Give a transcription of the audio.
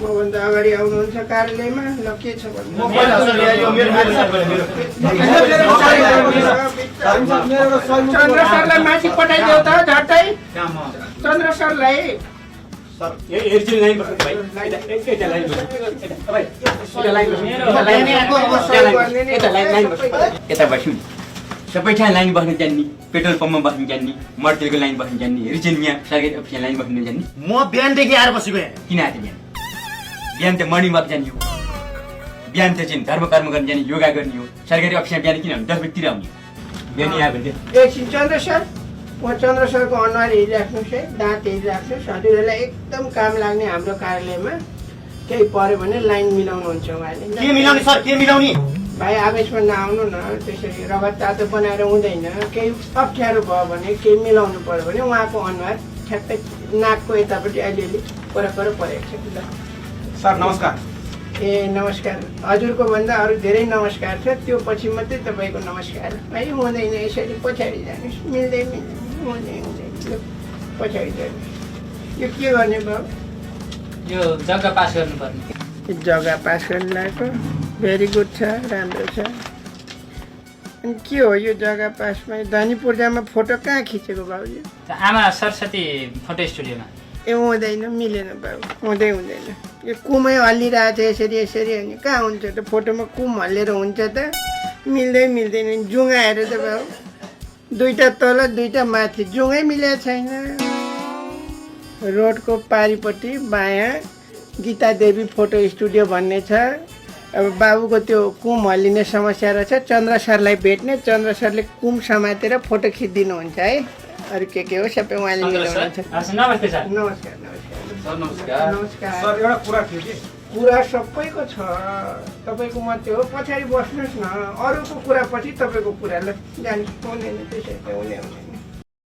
मभन्दा अगाडि आउनुहुन्छ कार्यालयमा ल के छ चन्द्र सरलाई माथि पठाइदेऊ त झट्टै चन्द्र सरलाई सबै ठाउँ लाइन बस्न जान्ने पेट्रोल पम्पमा बस्न जान्ने मर्तेलको लाइन बस्न जान्ने रिजनिया सरकारी अफिसमा लाइन बस्न जान्ने म बिहानदेखि आएर बसेको यहाँ किन आएको बिहान बिहान त मर्निङ वाक जाने हो बिहान त चाहिँ धर्म कर्म गर्न जाने योगा गर्ने हो सरकारी अफिसमा बिहान किन 10 बजीतिर आउने बिहान आयो भने एकछिन चन्द्र सर म चन्द्र सरको अनुहार हेरिराख्नुहोस् है दाँत हेरिराख्नुहोस् हजुरहरूलाई एकदम काम लाग्ने हाम्रो कार्यालयमा केही पऱ्यो भने लाइन मिलाउनुहुन्छ उहाँले के मिलाउने सर के मिलाउने भाइ आवेशमा नआउनु न त्यसरी रगत तातो बनाएर हुँदैन केही अप्ठ्यारो भयो भने केही मिलाउनु पर्यो भने उहाँको अनुहार ठ्याक्कै नाकको यतापट्टि अलिअलि परपर परेको छ ल सर नमस्कार ए नमस्कार हजुरको भन्दा अरू धेरै नमस्कार छ त्यो पछि मात्रै तपाईँको नमस्कार भाइ हुँदैन यसरी पछाडि जानुहोस् मिल्दै हुँदैन पछाडि जानुहोस् यो के गर्ने भयो यो जग्गा पास गर्नुपर्ने जग्गा पास गर्न लागेको भेरी गुड छ राम्रो छ अनि के हो यो जग्गा पासमा धनी पूर्जामा फोटो कहाँ खिचेको बाबुजी आमा सरस्वती फोटो स्टुडियोमा ए हुँदैन मिलेन बाबु हुँदैन यो कुमै हल्लिरहेको छ यसरी यसरी अनि कहाँ हुन्छ त फोटोमा कुम हल्लेर हुन्छ त मिल्दैन जुङ्गा हेर त बाबु दुईटा तल दुईटा माथि जुङ्गै मिलेको छैन रोडको पारिपट्टि बायाँ गीता देवी फोटो स्टुडियो भन्ने छ अब बाबुको त्यो कुम हल्लिने समस्या रहेछ चन्द्र सरलाई भेट्ने चन्द्र सरले कुम समातेर फोटो खिचिदिनुहुन्छ है अरू के हो सबै उहाँले मिलाउनुहुन्छ नमस्ते सर नमस्कार सर एउटा कुरा थियो कि कुरा सबैको छ तपाईँको मात्रै हो पछाडि बस्नुहोस् न अरूको कुरा पछि तपाईँको कुरा ल जानुहोस् हुँदैन त्यसरी त हुँदैन